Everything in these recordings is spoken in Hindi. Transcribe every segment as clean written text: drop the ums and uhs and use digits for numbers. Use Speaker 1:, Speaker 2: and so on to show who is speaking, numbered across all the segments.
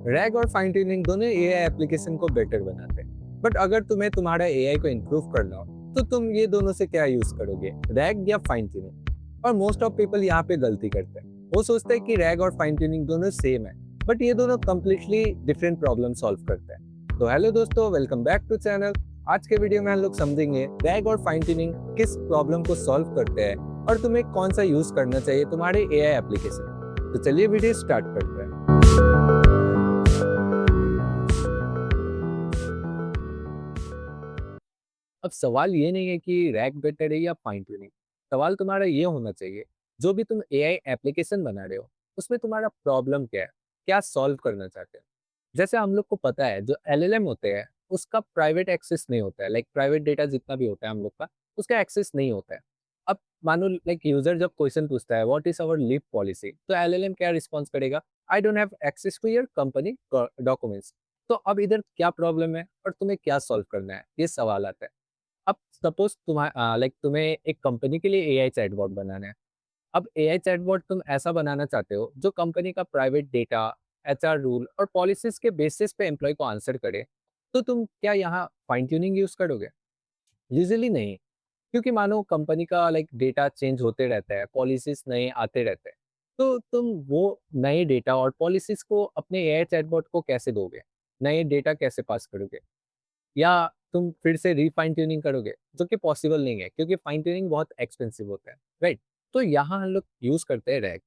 Speaker 1: रैग और फाइन ट्यूनिंग दोनों एआई एप्लीकेशन को बेटर बनाते हैं। बट अगर तुम्हें तुम्हारा एआई को इम्प्रूव करना हो तो तुम ये दोनों से क्या यूज करोगे, रैग या फाइन ट्यूनिंग? और मोस्ट ऑफ पीपल यहाँ पे गलती करते हैं। वो सोचते हैं कि रैग और फाइन ट्यूनिंग दोनों सेम है, बट ये दोनों कम्प्लीटली डिफरेंट प्रॉब्लम सॉल्व करते हैं। तो हेलो दोस्तों, वेलकम बैक टू चैनल। आज के वीडियो में हम लोग समझेंगे रैग और फाइन ट्यूनिंग किस प्रॉब्लम को सॉल्व करते हैं और तुम्हें कौन सा यूज करना चाहिए तुम्हारे एआई एप्लीकेशन। तो चलिए वीडियो स्टार्ट करते हैं। अब सवाल ये नहीं है कि रैग बेटर है या फाइन ट्यूनिंग। सवाल तुम्हारा ये होना चाहिए, जो भी तुम एआई एप्लीकेशन बना रहे हो उसमें तुम्हारा प्रॉब्लम क्या है, क्या सॉल्व करना चाहते हो। जैसे हम लोग को पता है जो एलएलएम होते हैं उसका प्राइवेट एक्सेस नहीं होता है, लाइक प्राइवेट डेटा जितना भी होता है हम लोग का उसका एक्सेस नहीं होता है। अब मानो लाइक यूजर जब क्वेश्चन पूछता है what is our leave policy, तो एलएलएम क्या रिस्पॉन्स करेगा, I don't have access to your company documents. तो अब इधर क्या प्रॉब्लम है और तुम्हें क्या सॉल्व करना है, ये सवाल आता है। अब सपोज लाइक तुम्हें एक कंपनी के लिए एआई चैटबॉट बनाना है। अब एआई चैटबॉट तुम ऐसा बनाना चाहते हो जो कंपनी का प्राइवेट डेटा, एचआर रूल और पॉलिसीज के बेसिस पे एम्प्लॉय को आंसर करे। तो तुम क्या यहाँ फाइन ट्यूनिंग यूज करोगे? यूजुअली नहीं, क्योंकि मानो कंपनी का लाइक डेटा चेंज होते रहता है, पॉलिसीज नए आते रहते हैं। तो तुम वो नए डेटा और पॉलिसीज को अपने एआई चैटबॉट को कैसे दोगे, नए डेटा कैसे पास करोगे? या तुम फिर से रीफाइन ट्यूनिंग करोगे, जो कि पॉसिबल नहीं है क्योंकि फाइन ट्यूनिंग बहुत एक्सपेंसिव होता है, राइट? तो यहाँ हम लोग यूज करते हैं रैग।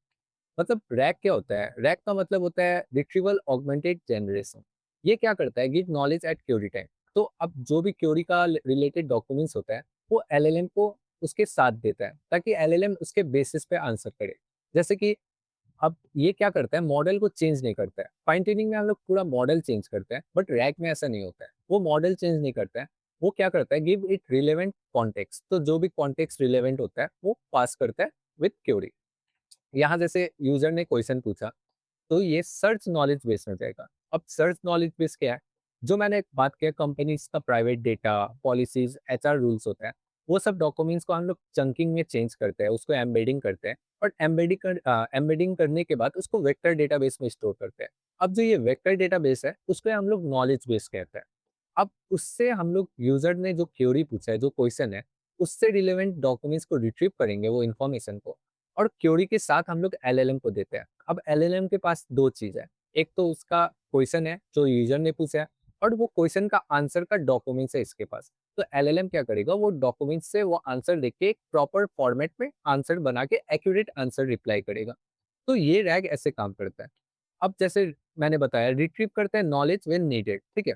Speaker 1: मतलब रैग क्या होता है? रैग का मतलब होता है रिट्रीवल ऑगमेंटेड जनरेशन। ये क्या करता है, give knowledge at query time. तो अब जो भी क्यूरी का रिलेटेड डॉक्यूमेंट्स होता है वो एलएलएम को उसके साथ देता है ताकि एलएलएम उसके बेसिस पे आंसर करे। जैसे कि अब ये क्या करता है, मॉडल को चेंज नहीं करता है। फाइन ट्यूनिंग में हम लोग पूरा मॉडल चेंज करते हैं, बट रैग में ऐसा नहीं होता है। वो मॉडल चेंज नहीं करता है, वो क्या करता है, गिव इट रिलेवेंट कॉन्टेक्स्ट। तो जो भी कॉन्टेक्स्ट रिलेवेंट होता है वो पास करता है विथ क्यूरी। यहाँ जैसे यूजर ने क्वेश्चन पूछा, तो ये सर्च नॉलेज बेस में जाएगा। अब सर्च नॉलेज बेस क्या है? जो मैंने बात किया, कंपनीज का private data, policies, HR rules होता है, वो सब डॉक्यूमेंट्स को हम लोग चंकिंग में चेंज करते हैं, उसको एम्बेडिंग करते हैं। और एम्बेडिंग करने के बाद उसको वेक्टर डेटाबेस में स्टोर करते हैं। अब जो ये वेक्टर डेटाबेस है उसको हम लोग नॉलेज बेस कहते हैं। अब उससे हम लोग यूजर ने जो क्वेरी पूछा है, जो क्वेश्चन है, उससे रिलेवेंट डॉक्यूमेंट्स को रिट्रीव करेंगे, वो इन्फॉर्मेशन को, और क्वेरी के साथ हम लोग एलएलएम को देते हैं। अब एलएलएम के पास दो चीज है, एक तो उसका क्वेश्चन है जो यूजर ने पूछा है, और वो क्वेश्चन का आंसर का डॉक्यूमेंट्स है इसके पास। तो एलएलएम क्या करेगा, वो डॉक्यूमेंट से वो आंसर देख के एक प्रॉपर फॉर्मेट में आंसर बना के एक्यूरेट आंसर रिप्लाई करेगा। तो ये रैग ऐसे काम करता है। अब जैसे मैंने बताया, रिट्रीव करते हैं नॉलेज व्हेन नीडेड, ठीक है।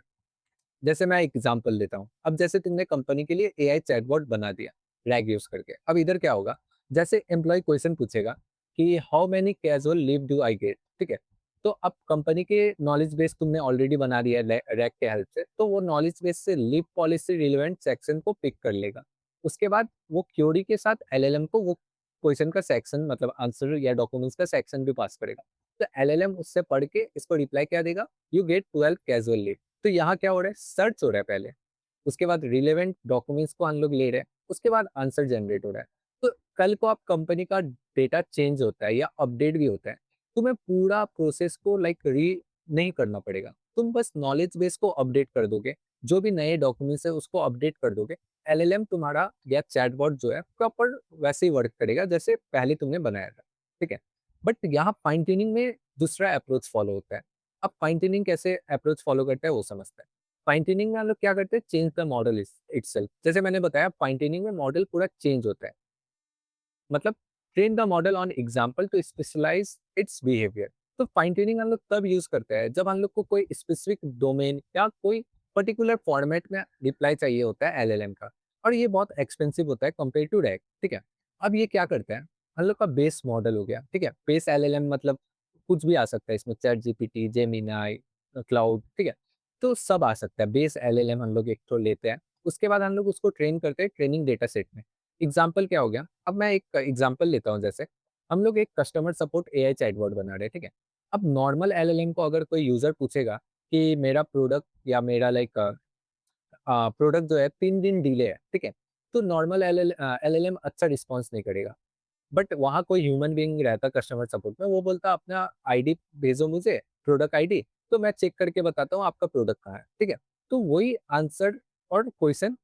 Speaker 1: जैसे मैं एग्जांपल देता हूँ, अब जैसे तुमने कंपनी के लिए एआई चैटबॉट बना दिया रैग यूज करके। अब इधर क्या होगा, जैसे एम्प्लॉय क्वेश्चन पूछेगा कि how many casual leave do I get, ठीक है। तो अब कंपनी के नॉलेज बेस तुमने ऑलरेडी बना दिया है रैग के हेल्प से, तो वो नॉलेज बेस से लीव पॉलिसी रिलेवेंट सेक्शन को पिक कर लेगा। उसके बाद वो क्यूरी के साथ एलएलएम को वो क्वेश्चन का सेक्शन, मतलब आंसर या डॉक्यूमेंट्स का सेक्शन भी पास करेगा। तो एलएलएम उससे पढ़ के इसको रिप्लाई क्या देगा, यू गेट 12 कैजुअल लीव। तो यहाँ क्या हो रहा है, सर्च हो रहा है पहले, उसके बाद रिलेवेंट डॉक्यूमेंट्स को हम लोग ले रहे हैं, उसके बाद आंसर जनरेट हो रहा है। तो कल को आप कंपनी का डेटा चेंज होता है या अपडेट भी होता है, तुम्हें पूरा प्रोसेस को लाइक री नहीं करना पड़ेगा। तुम बस नॉलेज बेस को अपडेट कर दोगे, जो भी नए डॉक्यूमेंट्स है उसको अपडेट कर दोगे। एलएलएम तुम्हारा या चैटबॉट जो है प्रॉपर वैसे ही वर्क करेगा जैसे पहले तुमने बनाया था, ठीक है। बट यहाँ फाइन ट्यूनिंग में दूसरा अप्रोच फॉलो होता है। अब फाइन ट्यूनिंग कैसे अप्रोच फॉलो करता है वो समझते हैं। फाइन ट्यूनिंग में हम लोग क्या करते हैं, चेंज द मॉडल इटसेल्फ। जैसे मैंने बताया, फाइन ट्यूनिंग में मॉडल पूरा चेंज होता है। मतलब train the model on example to specialise its behaviour. तो फाइन ट्यूनिंग हम लोग तब यूज करते हैं जब हम लोग को कोई स्पेसिफिक डोमेन या कोई पर्टिकुलर फॉर्मेट में रिप्लाई चाहिए होता है एलएलएम का, और ये बहुत एक्सपेंसिव होता है कंपेयर टू रैग, ठीक है। अब ये क्या करते हैं, हम लोग का बेस मॉडल हो गया, ठीक है। बेस एलएलएम मतलब कुछ भी आ सकता है इसमें, चैट जीपीटी, जेमिनाई, क्लाउड, ठीक है। तो सब आ सकता है। बेस एलएलएम हम लोग एक तो लेते हैं, उसके बाद हम लोग उसको ट्रेन करते हैं ट्रेनिंग डेटा सेट में। एग्जाम्पल क्या हो गया, अब मैं एक एग्जाम्पल लेता हूँ। जैसे हम लोग एक कस्टमर सपोर्ट एआई चैटबॉट बना रहे हैं, ठीक है। अब नॉर्मल एलएलएम को अगर कोई यूजर पूछेगा कि मेरा प्रोडक्ट या मेरा लाइक प्रोडक्ट जो है 3 दिन डिले है, ठीक है। तो नॉर्मल एलएलएम अच्छा रिस्पॉन्स नहीं करेगा। बट वहाँ कोई ह्यूमन बीइंग रहता कस्टमर सपोर्ट में, वो बोलता अपना आईडी भेजो मुझे, प्रोडक्ट आईडी, तो मैं चेक करके बताता हूँ आपका प्रोडक्ट कहाँ है, ठीक है? तो वही आंसर और क्वेश्चन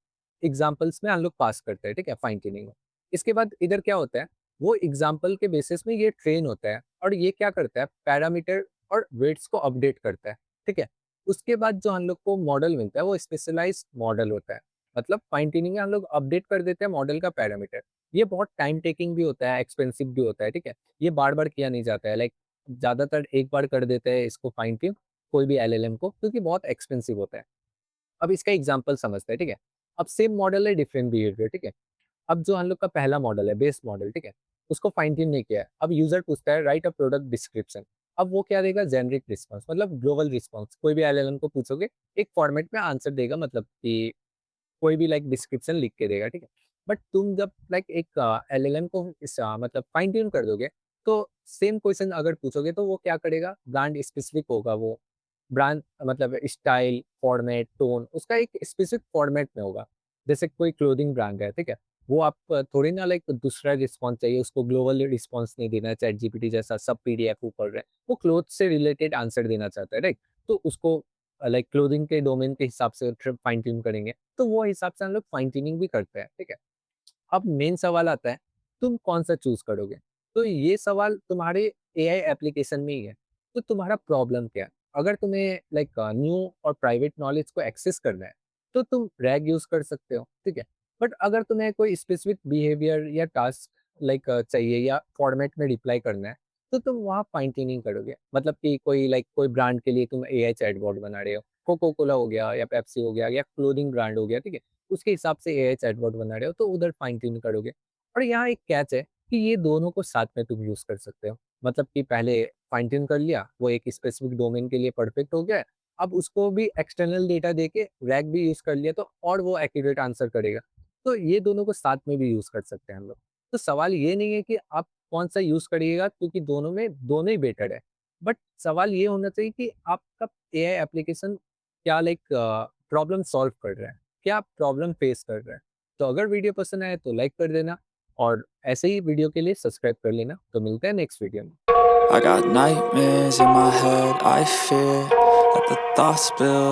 Speaker 1: एग्ज़ाम्पल्स में हम लोग पास करते हैं, ठीक है? फाइन ट्यूनिंग में। इसके बाद इधर क्या होता है, वो एग्ज़ाम्पल के बेसिस में ये ट्रेन होता है और ये क्या करता है, पैरामीटर और वेट्स को अपडेट करता है, ठीक है? उसके बाद जो हम लोग को मॉडल मिलता है, वो स्पेशलाइज़्ड मॉडल होता है। मतलब फाइन ट्यूनिंग में हम लोग अपडेट कर देते हैं मॉडल का पैरामीटर। ये बहुत टाइम टेकिंग भी होता है, एक्सपेंसिव भी होता है, ठीक है? ये बार-बार किया नहीं जाता है, लाइक ज़्यादातर एक बार कर देते हैं इसको फाइन ट्यून, कोई भी एलएलएम को, क्योंकि बहुत एक्सपेंसिव होता है। अब इसका एग्ज़ाम्पल समझते हैं, ठीक है? अब सेम मॉडल है, डिफरेंट बिहेवियर, ठीक है? अब जो हम लोग का पहला मॉडल है, बेस मॉडल, ठीक है? उसको फाइन ट्यून नहीं किया है। अब यूज़र पूछता है राइट अ प्रोडक्ट डिस्क्रिप्शन। अब वो क्या देगा, जेनेरिक रिस्पॉन्स, मतलब ग्लोबल रिस्पॉन्स। कोई भी एलएलएम को पूछोगे, एक फॉर्मेट में आंसर देगा, मतलब कि कोई भी लाइक डिस्क्रिप्शन लिख के देगा, ठीक है? बट तुम जब लाइक एक एलएलएम को मतलब फाइन ट्यून कर दोगे, तो सेम क्वेश्चन अगर पूछोगे तो वो क्या करेगा, ब्रांड स्पेसिफिक होगा वो। ब्रांड मतलब स्टाइल, फॉर्मेट, टोन उसका एक स्पेसिफिक फॉर्मेट में होगा। जैसे कोई क्लोथिंग ब्रांड है, ठीक है? वो आप थोड़ी ना लाइक दूसरा रिस्पॉन्स चाहिए, उसको ग्लोबल रिस्पॉन्स नहीं देना है, चैटजीपीटी जैसा सब पीडीएफ ऊपर है। वो क्लोथ से रिलेटेड आंसर देना चाहता है, राइट? तो उसको लाइक क्लोथिंग के डोमेन के हिसाब से फाइन ट्यून करेंगे। तो वो हिसाब से हम लोग फाइन ट्यूनिंग भी करते हैं, ठीक है? अब मेन सवाल आता है, तुम कौन-सा चूज़ करोगे? तो ये सवाल तुम्हारे एआई एप्लीकेशन में ही है, तो तुम्हारा प्रॉब्लम क्या है? अगर तुम्हें लाइक न्यू और प्राइवेट नॉलेज को एक्सेस करना है, तो तुम रैग यूज़ कर सकते हो, ठीक है? बट अगर तुम्हें कोई स्पेसिफिक बिहेवियर या टास्क लाइक चाहिए या फॉर्मेट में रिप्लाई करना है, तो तुम वहाँ फाइन ट्यूनिंग करोगे। मतलब कि कोई लाइक कोई ब्रांड के लिए तुम एआई चैटबॉट बना रहे हो, कोको कोला हो गया या पेप्सी हो गया या क्लोथिंग ब्रांड हो गया, ठीक है? उसके हिसाब से एआई चैटबॉट बना रहे हो, तो उधर फाइन ट्यून करोगे। और यहाँ एक कैच है कि ये दोनों को साथ में तुम यूज़ कर सकते हो। मतलब कि पहले फाइन ट्यून कर लिया, वो एक स्पेसिफिक डोमेन के लिए परफेक्ट हो गया है, अब उसको भी एक्सटर्नल डेटा देके रैग भी यूज़ कर लिया, तो और वो एक्यूरेट आंसर करेगा। तो ये दोनों को साथ में भी यूज़ कर सकते हैं हम लोग। तो सवाल ये नहीं है कि आप कौन-सा यूज़ करिएगा, क्योंकि दोनों में दोनों ही बेटर है। बट सवाल ये होना चाहिए कि आपका एआई एप्लीकेशन क्या लाइक प्रॉब्लम सॉल्व कर रहा है? क्या आप प्रॉब्लम फेस कर रहे हैं? तो अगर वीडियो पसंद आए तो लाइक कर देना और ऐसे ही वीडियो के लिए सब्सक्राइब कर लेना। तो मिलते हैं नेक्स्ट वीडियो में।
Speaker 2: I got nightmares in my head, I fear that the thoughts build